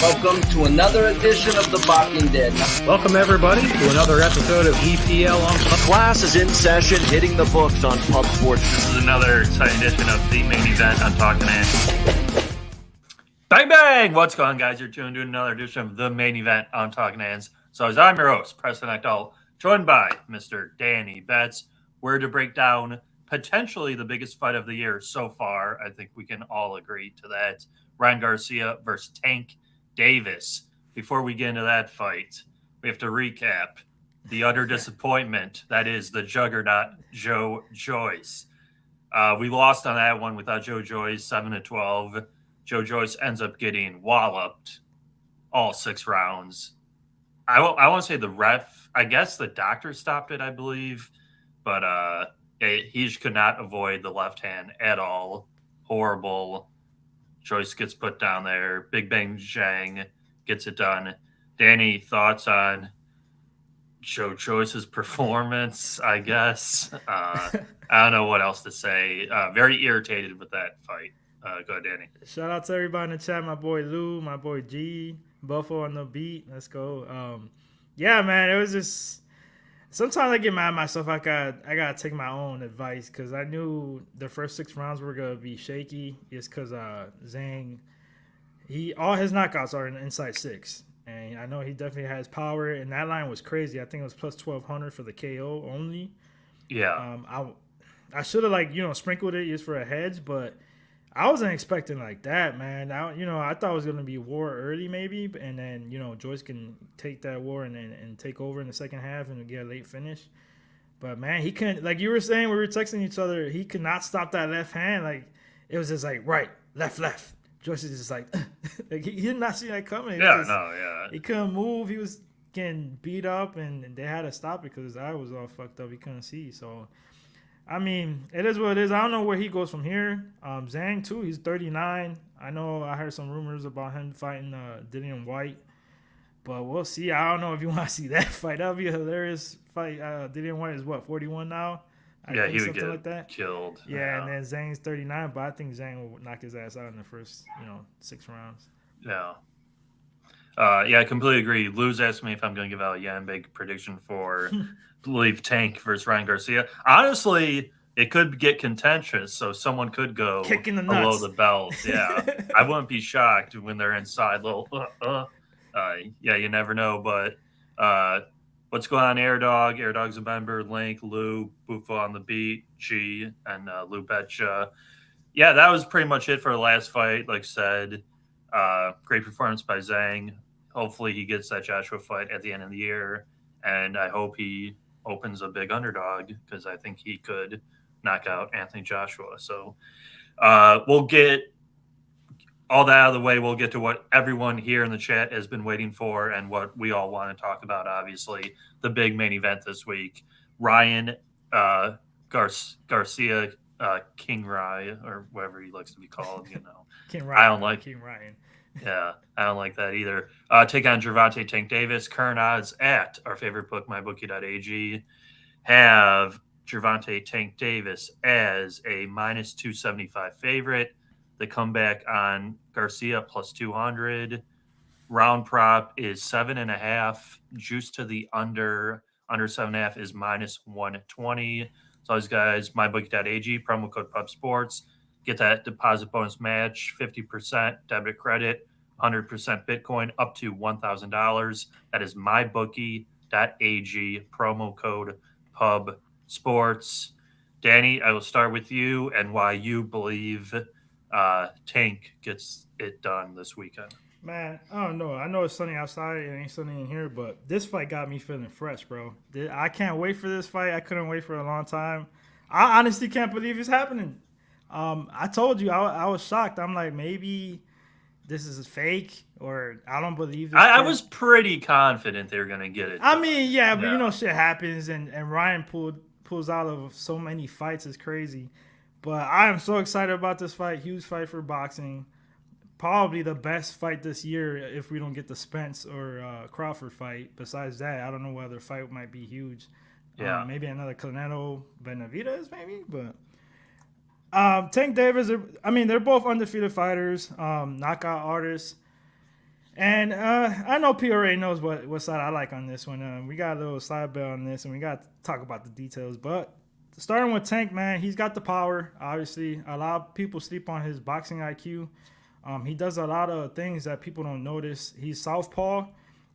Welcome to another edition of The Talkin Hands. Welcome, everybody, to another episode of EPL on Class is in session, hitting the books on PUBSPORTS. This is another exciting edition of the main event on Talkin Hands. Bang, bang! What's going on, guys? You're tuned to another edition of the main event on Talkin Hands. So as I'm your host, Preston, joined by Mr. Danny Betts. We're to break down potentially the biggest fight of the year so far. I think we can all agree to that. Ryan Garcia versus Talkin Davis. Before we get into that fight, we have to recap the utter disappointment that is the juggernaut Joyce. We lost on that one without Joyce, 7-12. Joyce ends up getting walloped all 6 rounds. I want to say the ref, I guess the doctor stopped it, I believe, but he just could not avoid the left hand at all. Horrible. Joyce gets put down there. Big Bang Zhang gets it done. Danny, thoughts on Joyce's performance, I guess? I don't know what else to say. Very irritated with that fight. Go ahead, Danny. Shout out to everybody in the chat. My boy Lou, my boy G, Buffalo on the beat. Let's go. Yeah, man, it was just – sometimes I get mad at myself. I gotta take my own advice because I knew the first 6 rounds were gonna be shaky. It's because Zhang, all his knockouts are in the inside 6, and I know he definitely has power. And that line was crazy. I think it was plus 1,200 for the KO only. Yeah. I should have sprinkled it just for a hedge, but I wasn't expecting like that, man. I thought it was gonna be war early maybe, and then Joyce can take that war and take over in the second half and get a late finish. But man, he couldn't. Like you were saying, we were texting each other. He could not stop that left hand. Like it was just like right, left. Joyce is just like, like he did not see that coming. He couldn't move. He was getting beat up, and they had to stop it because his eye was all fucked up. He couldn't see. So. I mean, it is what it is. I don't know where he goes from here. Zhang, too, he's 39. I know I heard some rumors about him fighting Dillian White, but we'll see. I don't know if you want to see that fight. That would be a hilarious fight. Dillian White is, 41 now? He would get like that. Killed. Yeah, and then Zhang's 39, but I think Zhang will knock his ass out in the first, 6 rounds. Yeah. I completely agree. Lou's asked me if I'm going to give out a big prediction for believe Tank versus Ryan Garcia. Honestly, it could get contentious, so someone could go kicking the below nuts. the belt. Yeah, I wouldn't be shocked when they're inside. You never know. But what's going on, Air Dog? Air Dog's a member. Link, Lou, Buffo on the beat, G, and Lou Betcha. Yeah, that was pretty much it for the last fight. Like I said, great performance by Zhang. Hopefully, he gets that Joshua fight at the end of the year, and I hope he opens a big underdog because I think he could knock out Anthony Joshua. So we'll get all that out of the way. We'll get to what everyone here in the chat has been waiting for and what we all want to talk about, obviously, the big main event this week. Ryan Garcia, King Ryan, or whatever he likes to be called, King Ryan. I don't like King Ryan. Yeah, I don't like that either. Take on Gervonta Tank Davis. Current odds at our favorite book, mybookie.ag, have Gervonta Tank Davis as a minus 275 favorite. The comeback on Garcia plus 200. Round prop is 7.5. Juice to the under 7.5 is minus 120. So, guys, mybookie.ag, promo code PUBSPORTS. Get that deposit bonus match, 50% debit credit, 100% Bitcoin, up to $1,000. That is mybookie.ag, promo code PUBSPORTS. Danny, I will start with you and why you believe Tank gets it done this weekend. Man, I don't know. I know it's sunny outside. It ain't sunny in here, but this fight got me feeling fresh, bro. I can't wait for this fight. I couldn't wait for a long time. I honestly can't believe it's happening. I told you I was shocked. I'm like, maybe this is fake, or I don't believe this. I was pretty confident they were going to get it. I mean, yeah, but shit happens, and Ryan pulls out of so many fights. It's crazy. But I am so excited about this fight. Huge fight for boxing. Probably the best fight this year if we don't get the Spence or Crawford fight. Besides that, I don't know what other fight might be huge. Yeah, maybe another Canelo Benavidez, maybe, but. Tank Davis, they're both undefeated fighters, knockout artists. And I know P already knows what side I like on this one. We got a little side bet on this, and we got to talk about the details. But starting with Tank, man, he's got the power. Obviously, a lot of people sleep on his boxing IQ. He does a lot of things that people don't notice. He's southpaw,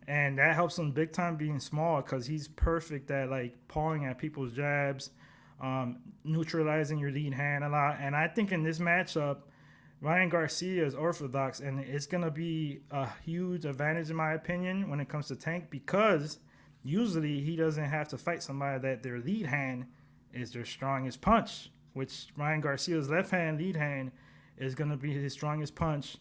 and that helps him big time being small because he's perfect at like pawing at people's jabs, neutralizing your lead hand a lot. And I think in this matchup, Ryan Garcia is orthodox, and it's going to be a huge advantage, in my opinion, when it comes to Tank because usually he doesn't have to fight somebody that their lead hand is their strongest punch, which Ryan Garcia's left hand lead hand is going to be his strongest punch.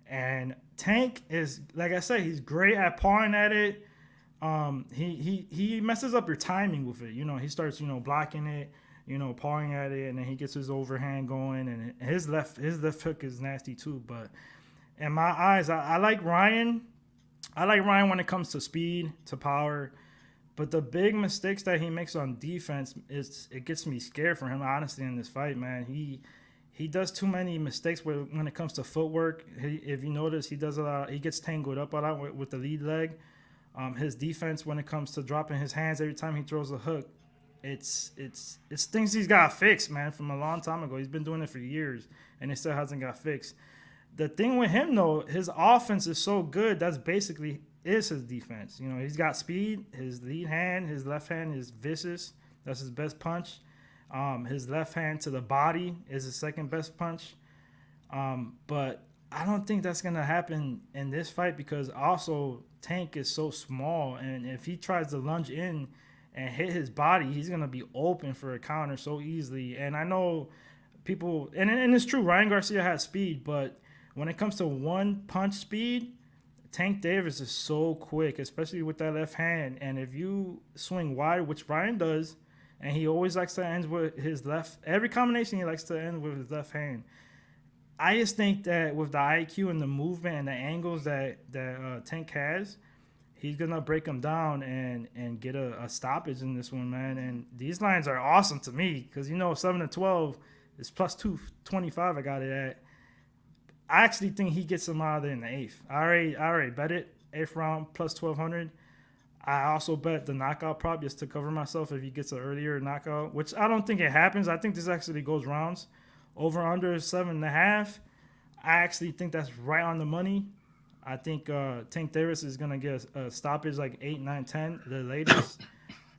And Tank is, like I said, he's great at pawing at it. He messes up your timing with it. He starts, blocking it, pawing at it, and then he gets his overhand going, and his left hook is nasty too. But in my eyes, I like Ryan. I like Ryan when it comes to speed, to power. But the big mistakes that he makes on defense it gets me scared for him, honestly, in this fight, man. He does too many mistakes when it comes to footwork. If you notice, he does a lot. He gets tangled up a lot with the lead leg. His defense, when it comes to dropping his hands every time he throws a hook, it's things he's got fixed, man, from a long time ago. He's been doing it for years, and it still hasn't got fixed. The thing with him, though, his offense is so good. That's basically is his defense. He's got speed. His lead hand, his left hand is vicious. That's his best punch. His left hand to the body is his second best punch. But I don't think that's going to happen in this fight because also Tank is so small. And if he tries to lunge in and hit his body, he's going to be open for a counter so easily. And I know people, and it's true, Ryan Garcia has speed. But when it comes to one punch speed, Tank Davis is so quick, especially with that left hand. And if you swing wide, which Ryan does, and he always likes to end with his left. Every combination he likes to end with his left hand. I just think that with the IQ and the movement and the angles that Tank has, he's going to break him down and get a stoppage in this one, man. And these lines are awesome to me because, 7-12 is plus 225 I got it at. I actually think he gets him out of there in the eighth. I already bet it. Eighth round plus 1,200. I also bet the knockout prop just to cover myself if he gets an earlier knockout, which I don't think it happens. I think this actually goes rounds. Over under 7.5. I actually think that's right on the money. I think Tank Davis is going to get a stoppage like 8, 9, 10, the latest.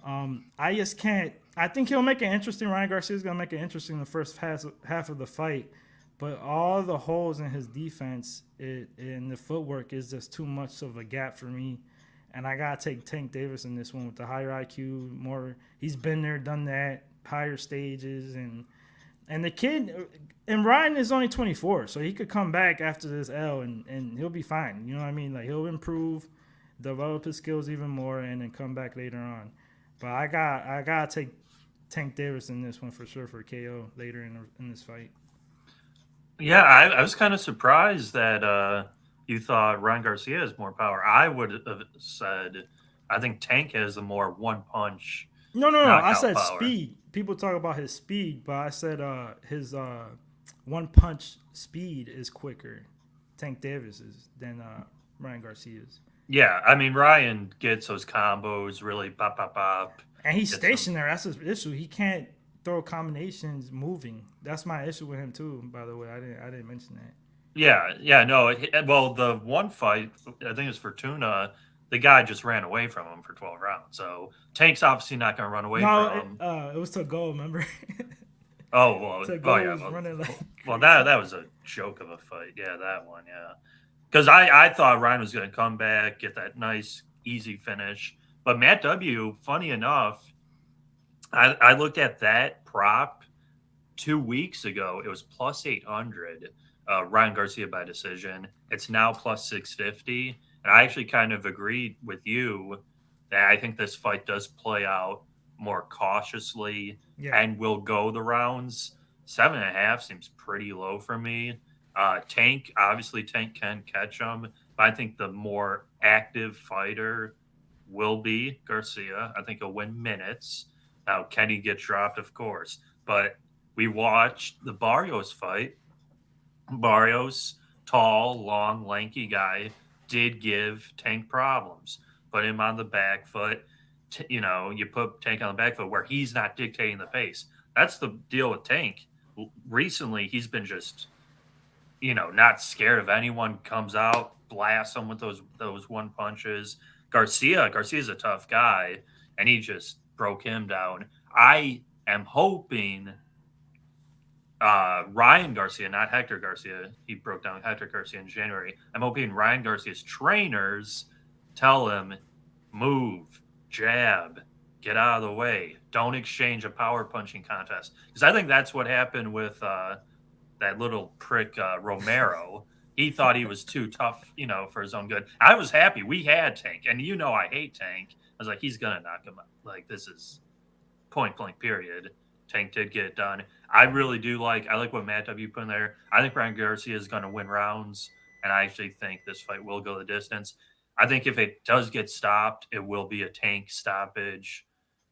I just can't. I think he'll make it interesting. Ryan Garcia is going to make it interesting in the first half of the fight. But all the holes in his defense and the footwork is just too much of a gap for me. And I got to take Tank Davis in this one with the higher IQ, more. He's been there, done that, higher stages. And the kid, and Ryan is only 24, so he could come back after this L and he'll be fine. You know what I mean? Like, he'll improve, develop his skills even more, and then come back later on. But I got to take Tank Davis in this one for sure for KO later in this fight. Yeah, I was kind of surprised that you thought Ryan Garcia has more power. I would have said I think Tank has the more one punch. No. I said power. Speed. People talk about his speed, but I said his one punch speed is quicker. Tank Davis's than Ryan Garcia's. Yeah, I mean Ryan gets those combos really pop pop pop. And he's stationary. That's his issue. He can't throw combinations moving. That's my issue with him too. By the way, I didn't mention that. Yeah, no. Well, the one fight, I think it was for Tuna, the guy just ran away from him for 12 rounds. So Tank's obviously not going to run away from him. It was to go, remember? Oh, well, running like well, that was a joke of a fight. Yeah, that one, yeah. Because I thought Ryan was going to come back, get that nice, easy finish. But Matt W., funny enough, I looked at that prop 2 weeks ago. It was plus 800. Ryan Garcia by decision. It's now plus 650. And I actually kind of agreed with you that I think this fight does play out more cautiously and will go the rounds. 7.5 seems pretty low for me. Tank can catch him. But I think the more active fighter will be Garcia. I think he'll win minutes. Now, can he get dropped? Of course. But we watched the Barrios fight. Barrios, tall, long, lanky guy, did give Tank problems. Put him on the back foot. You put Tank on the back foot where he's not dictating the pace. That's the deal with Tank. Recently, he's been just, not scared of anyone. Comes out, blasts them with those one punches. Garcia's a tough guy, and he just broke him down. I am hoping Ryan Garcia, not Hector Garcia. He broke down Hector Garcia in January. I'm hoping Ryan Garcia's trainers tell him, move, jab, get out of the way. Don't exchange a power punching contest. Because I think that's what happened with that little prick Romero. He thought he was too tough, for his own good. I was happy. We had Tank. And I hate Tank. I was like, he's going to knock him out. Like, this is point blank period. Tank did get it done. I really do I like what Matt W put in there. I think Ryan Garcia is going to win rounds. And I actually think this fight will go the distance. I think if it does get stopped, it will be a Tank stoppage.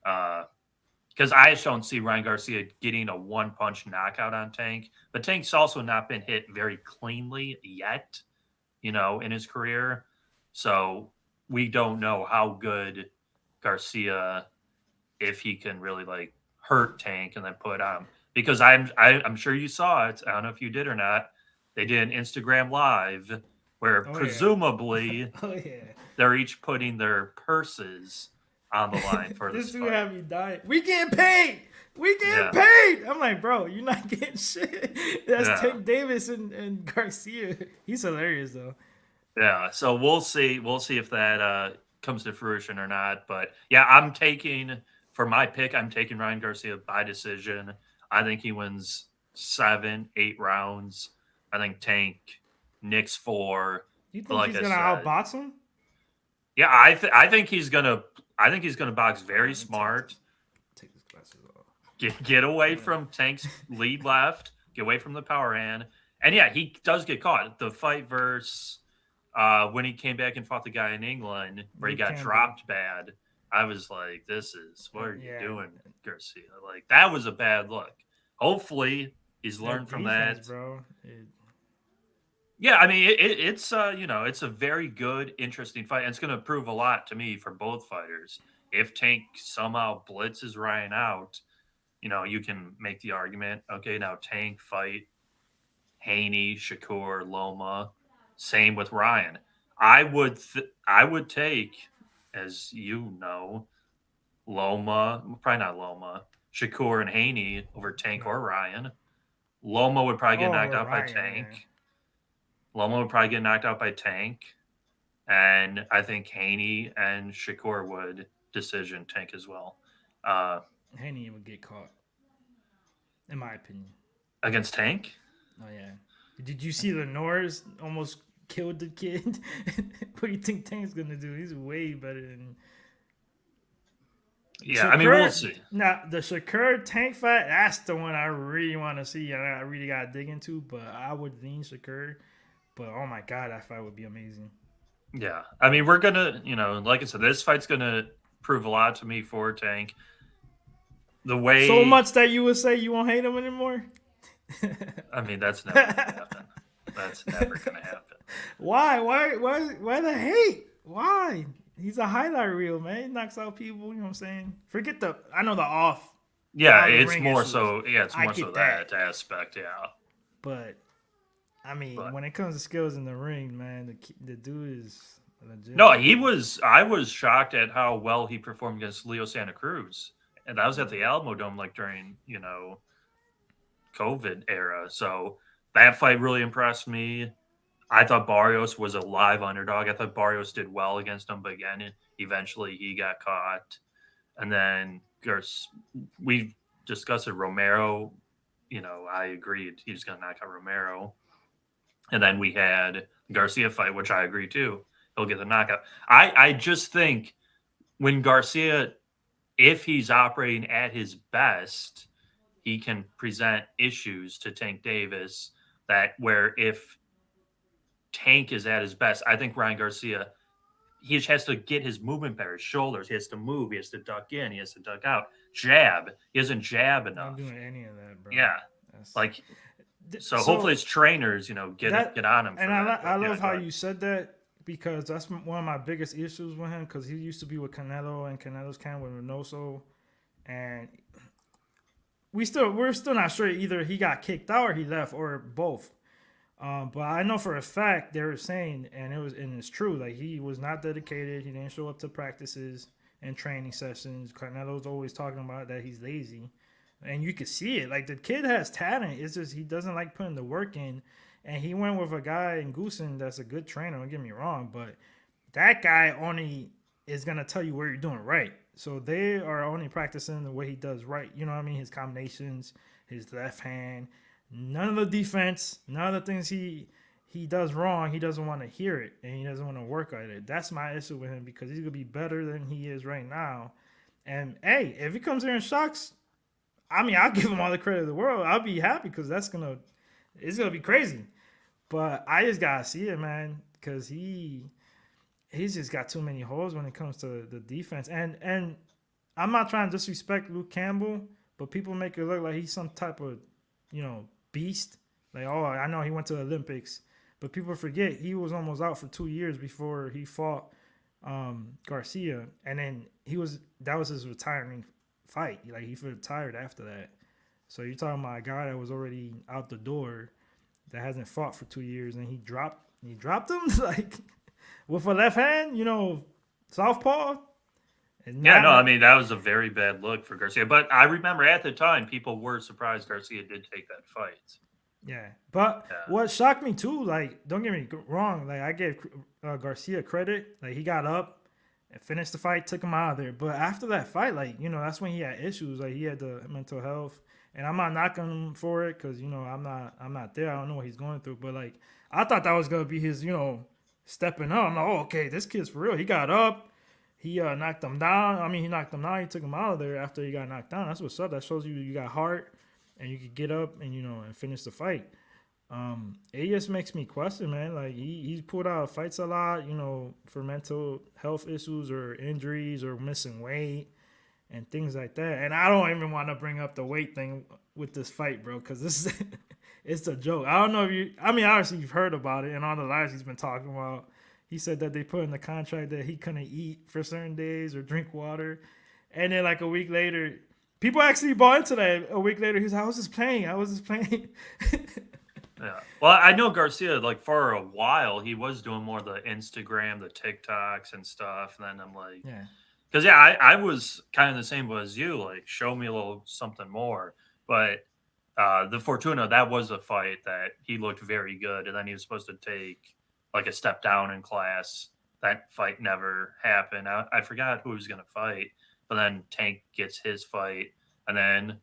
Because I just don't see Ryan Garcia getting a one-punch knockout on Tank. But Tank's also not been hit very cleanly yet, in his career. So we don't know how good Garcia, if he can really hurt Tank and then put on. Because I'm sure you saw it. I don't know if you did or not. They did an Instagram live where presumably they're each putting their purses on the line for this dude fight. had me dying. We getting paid. Paid. I'm like, bro, you're not getting shit. That's Tank Davis and Garcia. He's hilarious though. Yeah, so we'll see. We'll see if that comes to fruition or not. But yeah, for my pick, I'm taking Ryan Garcia by decision. I think he wins 7-8 rounds. I think Tank nicks 4. You think he's gonna outbox him? Yeah, I think he's gonna box very smart. Take his glasses off. Get away from Tank's lead left. Get away from the power hand. And yeah, he does get caught. The fight versus when he came back and fought the guy in England where he got dropped bad. I was like, what are you doing, Garcia? Like, that was a bad look. Hopefully he's learned from that. Bro. Yeah, I mean, it's it's a very good, interesting fight. And it's going to prove a lot to me for both fighters. If Tank somehow blitzes Ryan out, you can make the argument, okay, now Tank fight Haney, Shakur, Loma. Same with Ryan. I would take, as Loma, probably not Loma, Shakur and Haney over Tank or Ryan. Loma would probably get knocked out by Tank. Man. Loma would probably get knocked out by Tank. And I think Haney and Shakur would decision Tank as well. Haney would get caught, in my opinion. Against Tank? Oh, yeah. Did you see Lenore's almost killed the kid? What do you think Tank's going to do? He's way better than... Yeah, Shakur, I mean, we'll see. Now, the Shakur Tank fight, that's the one I really want to see and I really got to dig into, but I would lean Shakur. But, oh, my God, that fight would be amazing. Yeah. I mean, we're going to, like I said, this fight's going to prove a lot to me for Tank. The way... So much that you would say you won't hate him anymore? I mean, that's never going to happen. That's never going to happen. Why the hate? Why? He's a highlight reel, man. He knocks out people, you know what I'm saying? Forget I know the off. Yeah, it's more so, that aspect, yeah. But, I mean, when it comes to skills in the ring, man, the dude is legit. No, I was shocked at how well he performed against Leo Santa Cruz. And that was at the Alamo Dome, during, COVID era. So that fight really impressed me. I thought Barrios was a live underdog. I thought Barrios did well against him, but again, eventually he got caught. And then we discussed it. Romero, I agreed he was going to knock out Romero. And then we had the Garcia fight, which I agree too. He'll get the knockout. I just think when Garcia, if he's operating at his best, he can present issues to Tank Davis where if Tank is at his best, I think Ryan Garcia, he just has to get his movement better, his shoulders. He has to move. He has to duck in. He has to duck out. Jab. He doesn't jab enough. I'm not doing any of that, bro. Yeah. So hopefully his trainers, get on him. And I love how you said that, because that's one of my biggest issues with him. Because he used to be with Canelo, and Canelo's camp with Reynoso, and we're still not sure either he got kicked out or he left or both. But I know for a fact they were saying, and it's true, like he was not dedicated. He didn't show up to practices and training sessions. Canelo's always talking about that he's lazy, and you could see it. Like the kid has talent. It's just he doesn't like putting the work in. And he went with a guy in Goosen that's a good trainer. Don't get me wrong, but that guy only is gonna tell you where you're doing right. So they are only practicing the way he does right. You know what I mean? His combinations, his left hand, none of the defense, none of the things he does wrong. He doesn't want to hear it, and he doesn't want to work at it. That's my issue with him, because he's gonna be better than he is right now. And hey, if he comes here and shocks, I mean, I'll give him all the credit in the world. I'll be happy, because it's gonna be crazy. But I just gotta see it, man, because he's just got too many holes when it comes to the defense. And I'm not trying to disrespect Luke Campbell, but people make it look like he's some type of, beast. Like, oh, I know he went to the Olympics, but people forget he was almost out for 2 years before he fought Garcia, and then that was his retiring fight. Like, he retired after that. So you're talking about a guy that was already out the door, that hasn't fought for 2 years, and he dropped him like with a left hand, southpaw. I mean, that was a very bad look for Garcia. But I remember at the time, people were surprised Garcia did take that fight. Yeah, but what shocked me too, like, don't get me wrong, like I gave Garcia credit, like he got up and finished the fight, took him out of there. But after that fight, like, that's when he had issues, like he had the mental health. And I'm not knocking him for it, because I'm not there. I don't know what he's going through. But like, I thought that was gonna be his stepping up. I'm like, oh, okay, this kid's for real. He got up, he knocked him down. I mean, he knocked him down. He took him out of there after he got knocked down. That's what's up. That shows you got heart, and you could get up and and finish the fight. It just makes me question, man. Like he's pulled out fights a lot, for mental health issues or injuries or missing weight and things like that. And I don't even want to bring up the weight thing with this fight, bro, because this is it's a joke. I don't know if obviously you've heard about it, and all the lives he's been talking about. He said that they put in the contract that he couldn't eat for certain days or drink water. And then like a week later, people actually bought into that. A week later, he's like, I was just playing. Yeah. Well, I know Garcia, like for a while, he was doing more of the Instagram, the TikToks and stuff. And then I'm like, yeah. Because, I was kind of the same as you, like, show me a little something more. But the Fortuna, that was a fight that he looked very good. And then he was supposed to take, like, a step down in class. That fight never happened. I forgot who he was going to fight. But then Tank gets his fight. And then,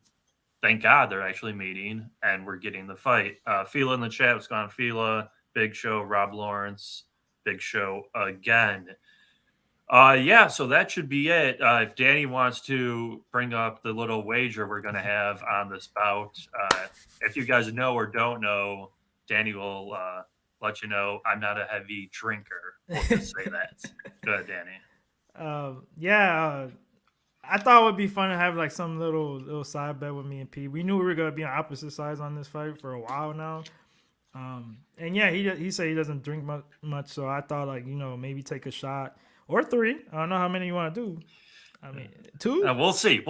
thank God, they're actually meeting. And we're getting the fight. Fila in the chat was gone. Fila, big show. Rob Lawrence, big show again. So that should be it. If Danny wants to bring up the little wager we're going to have on this bout, if you guys know or don't know, Danny will let you know. I'm not a heavy drinker. We'll just say that. Go ahead, Danny. I thought it would be fun to have like some little side bet with me and P. We knew we were going to be on opposite sides on this fight for a while now. And yeah, he said he doesn't drink much, so I thought like, maybe take a shot. Or 3. I don't know how many you want to do. I mean, 2? We'll see.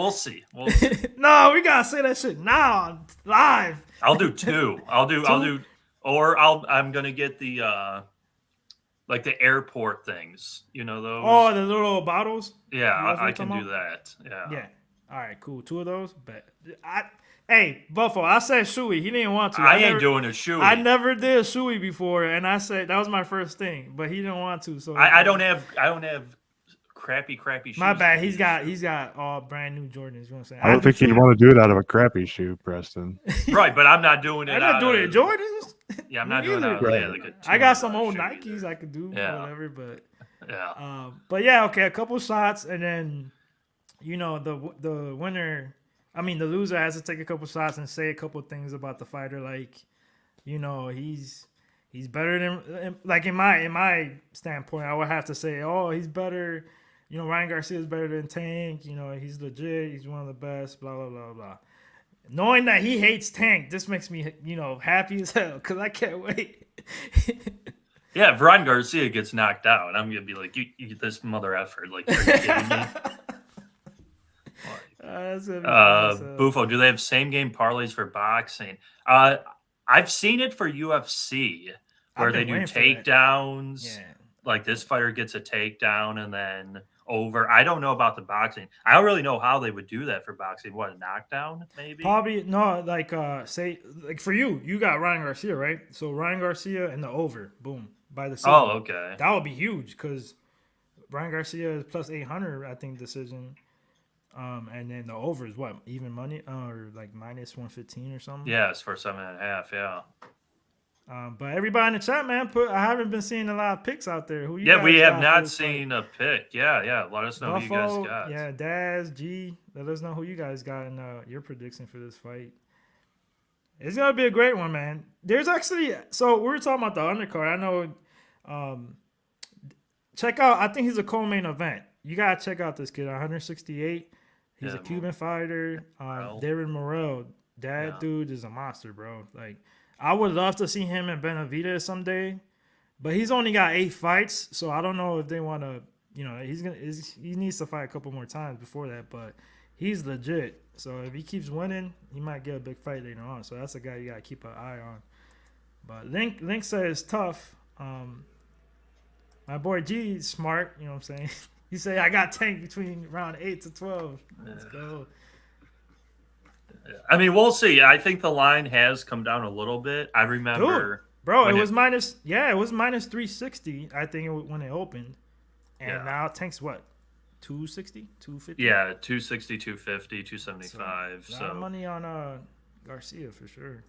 No, we gotta say that shit now, live. I'll do 2. I'm gonna get the like the airport things. Those. Oh, the little bottles. Yeah, I can do that. Yeah. Yeah. All right, cool. 2 of those. Bet. Hey, Buffalo, I said Shuey. He didn't want to. I ain't doing a Shuey. I never did a Shuey before, and I said that was my first thing, but he didn't want to. So I don't have crappy shoes. My bad. He's got all brand new Jordans. You know what I'm saying? I don't think you'd want to do it out of a crappy shoe, Preston. Right, but I'm not doing it. I'm not doing it Jordans. Yeah, I'm not doing it. Right. I got some old Nikes I could do, whatever. But yeah. But yeah, okay, a couple shots, and then the winner. I mean, the loser has to take a couple shots and say a couple things about the fighter, like, he's better than, like in my standpoint, I would have to say, oh, he's better. Ryan Garcia is better than Tank. He's legit. He's one of the best. Blah blah blah blah. Knowing that he hates Tank, this makes me happy as hell because I can't wait. Yeah, if Ryan Garcia gets knocked out, I'm gonna be like, you this mother effer. Like, are you kidding me? That's gonna be funny as hell. Bufo, do they have same game parlays for boxing? I've seen it for UFC where I've they been do waiting for that. takedowns. Yeah. Like this fighter gets a takedown and then over. I don't know about the boxing. I don't really know how they would do that for boxing. What, a knockdown maybe? Probably no, like say like for you got Ryan Garcia, right? So Ryan Garcia and the over, boom, by decision. Oh, okay. That would be huge because Ryan Garcia is plus 800, I think, decision. And then the over is what, even money or like minus 115 or something. Yeah, it's for 7.5. Yeah. But everybody in the chat, man, I haven't been seeing a lot of picks out there. Who you Yeah, guys we have got for not this fight? seen a pick. Yeah. Let us know who you guys Buffalo, got. yeah, Daz, G. Let us know who you guys got in your prediction for this fight. It's gonna be a great one, man. There's actually so we were talking about the undercard. I know. Check out. I think he's a co-main event. You gotta check out this kid. 168. He's a Cuban fighter. David Morrell. That dude is a monster, bro. Like, I would love to see him in Benavidez someday, but he's only got 8 fights, so I don't know if they want to. He needs to fight a couple more times before that, but he's legit. So if he keeps winning, he might get a big fight later on. So that's a guy you gotta keep an eye on. But Link said it's tough. My boy G is smart. You know what I'm saying? He said I got tanked between round 8 to 12. Let's go. I mean, we'll see. I think the line has come down a little bit. I remember, bro, it was minus 360. I think when it opened, and now tank's what, 260, 250. Yeah, 260, 250, 275. So a lot of money on Garcia for sure.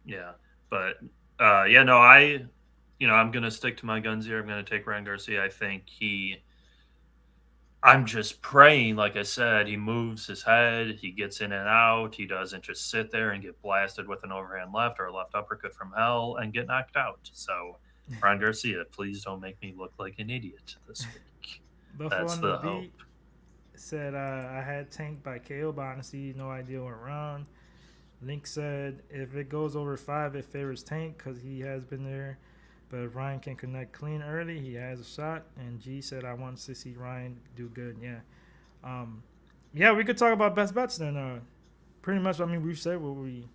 Yeah, but I'm gonna stick to my guns here. I'm gonna take Ryan Garcia. I think I'm just praying, like I said, he moves his head, he gets in and out, he doesn't just sit there and get blasted with an overhand left or a left uppercut from hell and get knocked out. So, Ryan Garcia, please don't make me look like an idiot this week. That's the hope. Said I had tanked by KO, but honestly, no idea what round. Link said if it goes over 5, it favors Tank because he has been there. But if Ryan can connect clean early, he has a shot. And G said, I want to see Ryan do good. Yeah. We could talk about best bets then. Pretty much, I mean, we've said what we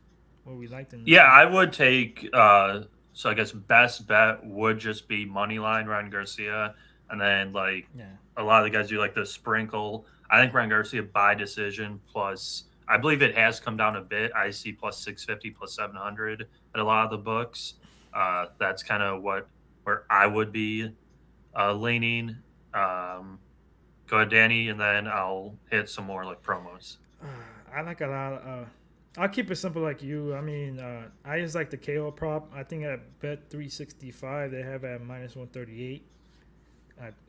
liked. I would take, so I guess best bet would just be money line Ryan Garcia. And then, a lot of the guys do, the sprinkle. I think Ryan Garcia by decision plus, I believe it has come down a bit. I see plus 650, plus 700 at a lot of the books. That's kind of where I would be leaning. Go ahead, Danny, and then I'll hit some more promos. I like a lot of I'll keep it simple like you. I mean, I just like the KO prop. I think at bet 365 they have it at minus 138.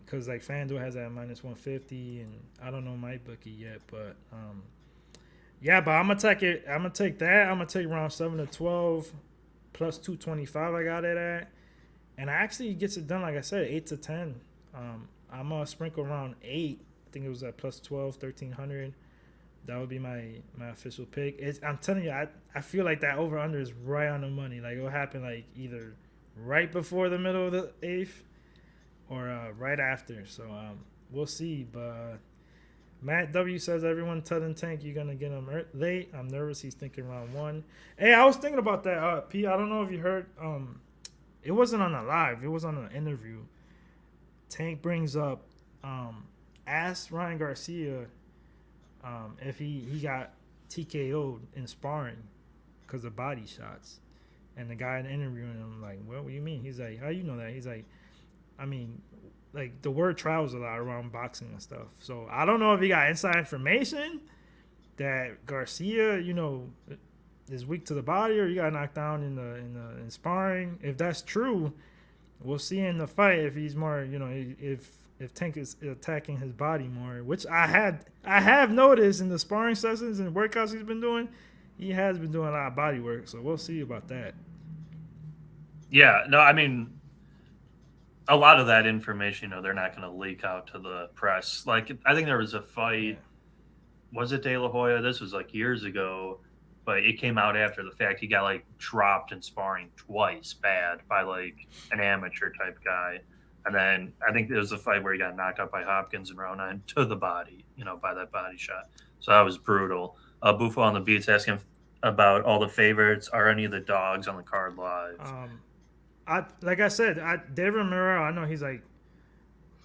Because FanDuel has it at minus 150, and I don't know my bookie yet, but but I'm gonna take it. I'm gonna take that. I'm gonna take round 7 to 12. Plus 225 I got it at. And I actually gets it done, like I said, 8 to 10. I'm going to sprinkle around 8. I think it was at plus 12, 1,300. That would be my official pick. I'm telling you, I feel like that over-under is right on the money. It will happen either right before the middle of the 8th or right after. So we'll see. But Matt W says everyone telling Tank you're gonna get him late. I'm nervous. He's thinking round 1. Hey, I was thinking about that. P, I don't know if you heard. It wasn't on a live. It was on an interview. Tank brings up, asked Ryan Garcia, if he got TKO'd in sparring because of body shots, and the guy interviewing him what do you mean? He's like, how you know that? He's like, I mean. The word travels a lot around boxing and stuff. So I don't know if he got inside information that Garcia, is weak to the body, or he got knocked down in sparring. If that's true, we'll see in the fight if he's more, if Tank is attacking his body more, which I have noticed in the sparring sessions and workouts he's been doing. He has been doing a lot of body work, so we'll see about that. Yeah, no, I mean, a lot of that information, they're not going to leak out to the press. I think there was a fight. Was it De La Hoya? This was years ago, but it came out after the fact. He got like dropped in sparring twice bad by like an amateur type guy. And then I think there was a fight where he got knocked out by Hopkins in round 9 to the body, by that body shot. So that was brutal. Buffo on the Beats asking about all the favorites. Are any of the dogs on the card live? Like I said, David Romero, I know he's like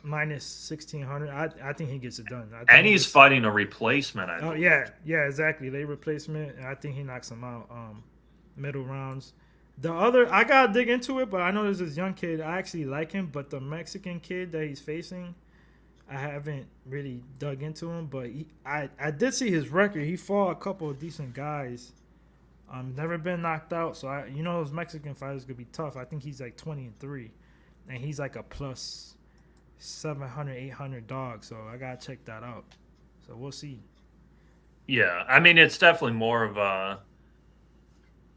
minus 1,600. I think he gets it done. And he's fighting a replacement, I believe. Yeah, exactly. Late replacement. And I think he knocks him out middle rounds. The other, I got to dig into it, but I know there's this young kid. I actually like him, but the Mexican kid that he's facing, I haven't really dug into him, but I did see his record. He fought a couple of decent guys. Never been knocked out, so those Mexican fighters could be tough. I think he's like 20-3, and he's like a plus 700, 800 dog. So I gotta check that out. So we'll see. Yeah, I mean it's definitely more of a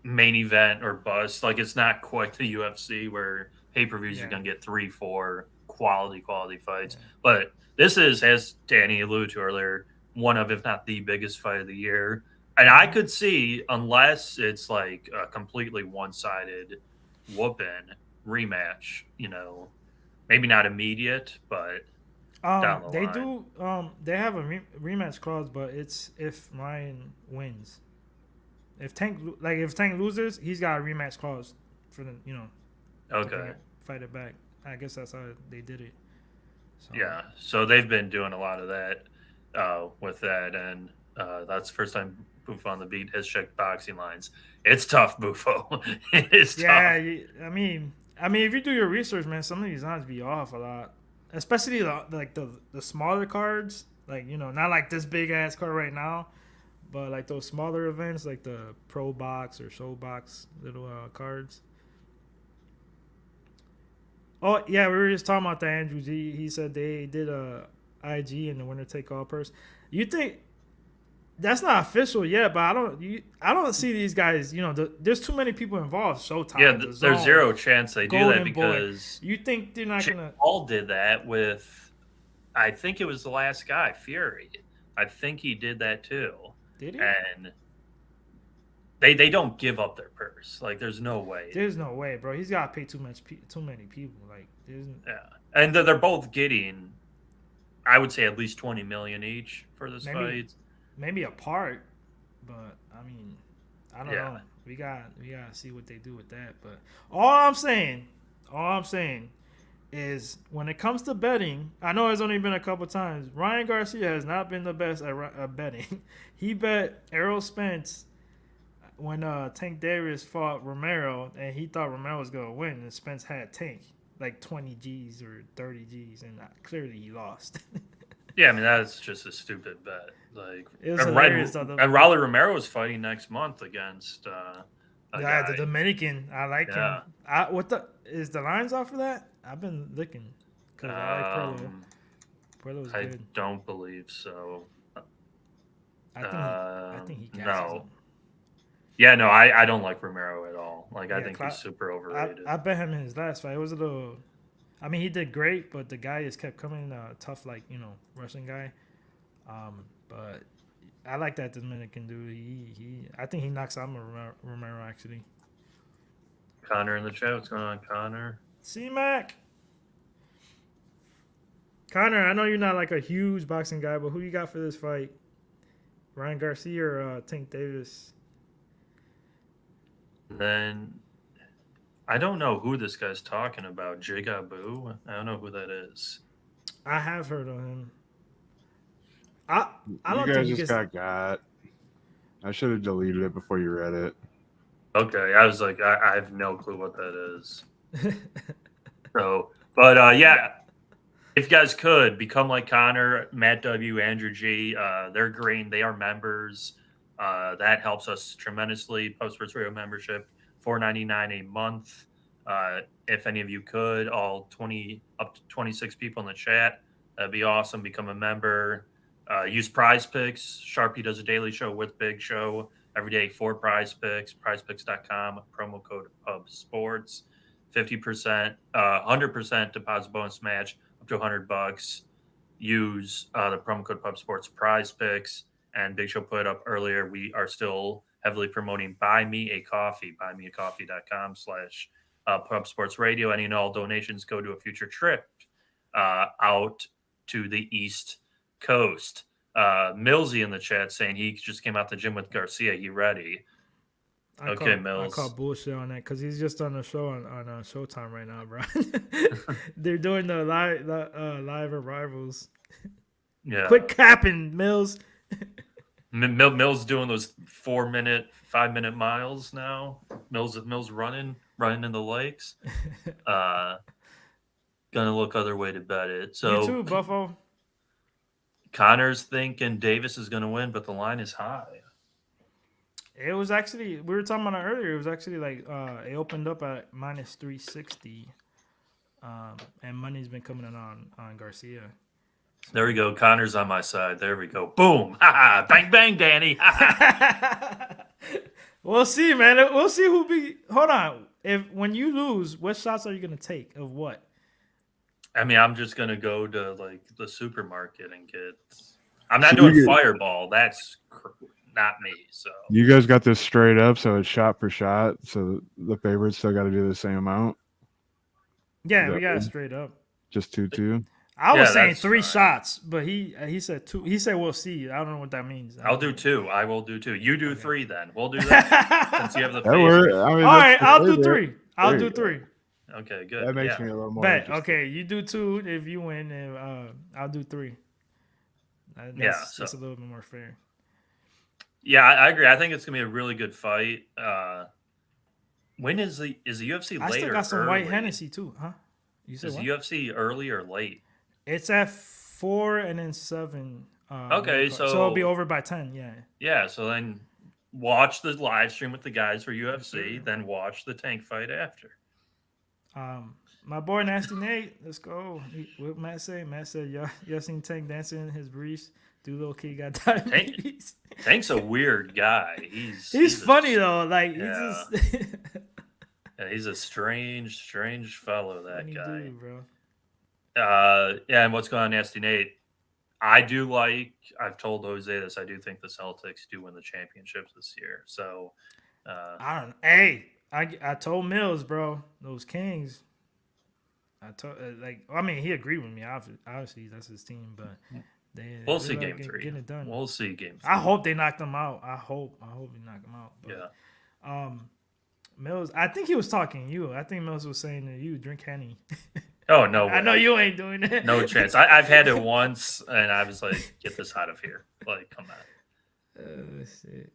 main event or bust. Like it's not quite the UFC where pay-per-views are gonna get 3-4 quality fights, but this is, as Danny alluded to earlier, one of, if not the biggest fight of the year. And I could see, unless it's like a completely one-sided whooping rematch, maybe not immediate, but down the line. They have a rematch clause, but it's if Ryan wins. If Tank loses, he's got a rematch clause for the Okay. Fight it back. I guess that's how they did it. So. Yeah, so they've been doing a lot of that with that, and that's the first time Buffo on the Beat has checked boxing lines. It's tough, Buffo. It is tough. Yeah, I mean, if you do your research, man, some of these lines be off a lot, especially the smaller cards, like not like this big ass card right now, but like those smaller events, like the Pro Box or Show Box little cards. Oh yeah, we were just talking about the Andrew G. He said they did a IG in the winner take all purse. You think that's not official yet? But I don't see these guys. There's too many people involved. Showtime. Yeah, there's zero chance they do that because you think they're not gonna. Paul did that with, I think it was the last guy, Fury. I think he did that too. Did he? And they don't give up their purse. Like there's no way. There's no way, bro. He's got to pay too many people. Like and they're both getting, I would say, at least 20 million each for this fight. Maybe a part, but I mean, I don't know. We got to see what they do with that. But all I'm saying is when it comes to betting, I know it's only been a couple times. Ryan Garcia has not been the best at betting. He bet Errol Spence when Tank Davis fought Romero, and he thought Romero was going to win, and Spence had Tank like 20 G's or 30 G's, and clearly he lost. Yeah, I mean, that's just a stupid bet. Like, and Raleigh Romero is fighting next month against the Dominican. I like him. Is the lines off for that? I've been looking because I like Perlo. Perlo's good. I don't believe so. I think he no. Him. Yeah, no, I don't like Romero at all. Like, I think he's super overrated. I bet him in his last fight. It was a little. I mean, he did great, but the guy just kept coming tough, like Russian guy. But I like that Dominican dude. I think he knocks out Romero actually. Connor in the chat. What's going on, Connor? C-Mac. Connor, I know you're not like a huge boxing guy, but who you got for this fight? Ryan Garcia or Tank Davis? Then I don't know who this guy's talking about. Jigaboo? I don't know who that is. I have heard of him. I don't you think guys just got. I should have deleted it before you read it. Okay, I was like, I have no clue what that is. So, but yeah, if you guys could become like Connor, Matt W, Andrew G, they're green. They are members. That helps us tremendously. PUBSPORTS Radio membership, $4.99 a month. If any of you could, all 20 up to 26 people in the chat, that'd be awesome. Become a member. Use Prize Picks. Sharpie does a daily show with Big Show every day for Prize Picks. PrizePicks.com. Promo code PUBSPORTS. 50%, 100% deposit bonus match up to $100. Use the promo code PUBSPORTS Prize Picks. And Big Show put up earlier, we are still heavily promoting Buy Me a Coffee, buymeacoffee.com/PubSportsRadio. Any and all donations go to a future trip out to the East Coast. Millsy in the chat saying he just came out the gym with Garcia. He ready? Mills. I call bullshit on that because he's just on the show on Showtime right now, bro. They're doing the live arrivals. Yeah. Quit capping, Mills. Mills doing those 4-minute, 5-minute miles now. Mills running in the lakes. Gonna look other way to bet it. So You too, Buffo. Connor's thinking Davis is gonna win, but the line is high. It was actually, we were talking about it earlier. It was actually like it opened up at -360, and money's been coming in on Garcia. There we go. Connor's on my side. There we go. Boom. Bang, bang, Danny. We'll see, man. We'll see who be. Hold on. When you lose, what shots are you gonna take? Of what? I mean, I'm just gonna go to like the supermarket and get. I'm not doing Fireball. That's not me. So You guys got this straight up, so it's shot for shot. So the favorites still got to do the same amount. Yeah, we got it straight up. Just 2-2. I was saying that's 3 fine. shots, but he said 2. He said we'll see. I don't know what that means. I'll do 2. I will do 2. You do 3 then. We'll do that since you have the That works. favorite. I mean, All right, that's the I'll do favorite. 3. I'll There do you go. 3. Okay, good. That makes Yeah. me a little more. Bet. interested. Okay, you do 2 if you win, and I'll do 3. That's a little bit more fair. Yeah, I agree. I think it's gonna be a really good fight. When is the UFC I late still or got some early? white Hennessy too, huh? You said Is what? UFC early or late? It's at 4 and then 7. Okay, so it'll be over by 10. Yeah. Yeah, so then watch the live stream with the guys for UFC, then watch the tank fight after. My boy Nasty Nate, let's go. What Matt say? Matt said, y'all seen Tank dancing in his briefs? Dude, little kid got diabetes. Tank's a weird guy. He's funny though. Like Yeah. he's just Yeah, he's a strange fellow, that funny guy. dude, bro. Yeah, and what's going on, Nasty Nate? I've told Jose this, I do think the Celtics do win the championships this year. So I don't. Hey, I told Mills, bro, those Kings. I told he agreed with me. Obviously, that's his team, but we'll see game 3. Getting it done. We'll see game 3. I hope they knock them out. I hope they knock them out. But, Yeah. Mills, I think he was talking to you. I think Mills was saying to you, drink Henny. Oh, no way. I know you ain't doing that. No chance. I've had it once, and I was like, get this out of here. Like, come on. Shit.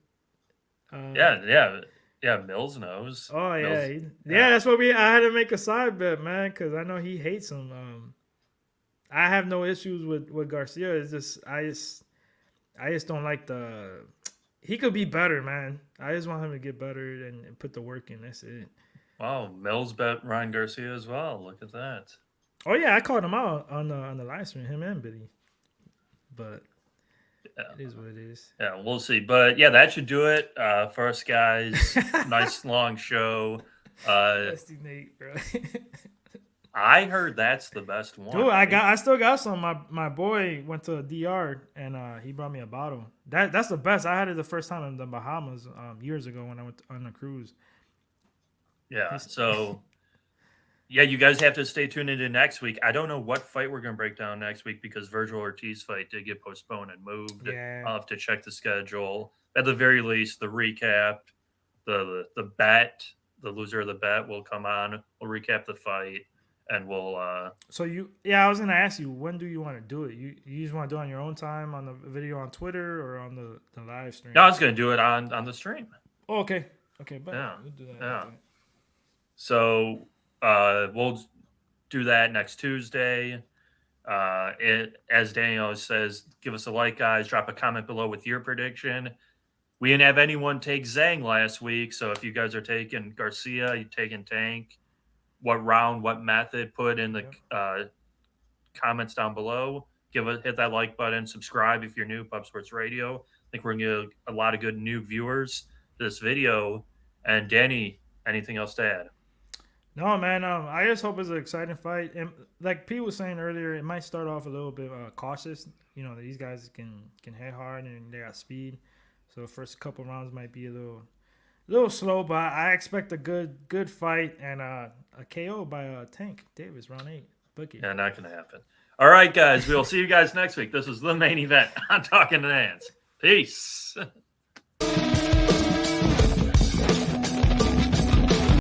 Yeah, Mills knows. Oh yeah, Mills, that's what I had to make a side bet, man, because I know he hates him. I have no issues with Garcia. It's just I just don't like the. He could be better, man. I just want him to get better and put the work in. That's it. Wow, Mills bet Ryan Garcia as well. Look at that. Oh yeah, I called him out on the live stream, him and Billy. But it is what it is. Yeah, we'll see. But yeah, that should do it for us guys. Nice long show. Nasty Nate, bro. I heard that's the best one. Dude, I still got some. My boy went to DR and he brought me a bottle. That's the best. I had it the first time in the Bahamas years ago when I went on a cruise. Yeah. So yeah, you guys have to stay tuned into next week. I don't know what fight we're gonna break down next week because Virgil Ortiz fight did get postponed and moved. Yeah. I'll have to check the schedule. At the very least, the recap, the bet, the loser of the bet will come on. We'll recap the fight. And we'll. So I was gonna ask you, when do you want to do it? You just want to do it on your own time on the video on Twitter or on the live stream? No, I was gonna do it on the stream. Oh, okay, but Yeah. we'll do that. Yeah. So we'll do that next Tuesday. As Daniel says, give us a like, guys. Drop a comment below with your prediction. We didn't have anyone take Zhang last week, so if you guys are taking Garcia, you're taking Tank. What round, what method, put in the comments down below. Hit that like button, subscribe if you're new, Pub Sports Radio. I think we're going to get a lot of good new viewers to this video. And Danny, anything else to add? No, man. I just hope it's an exciting fight. And like Pete was saying earlier, it might start off a little bit cautious. You know, these guys can hit hard and they got speed. So the first couple rounds might be a little slow, but I expect a good fight and a KO by Tank Davis, round 8. Bookie. Yeah, not going to happen. All right, guys. We'll see you guys next week. This is the main event on Talkin Hands. Peace.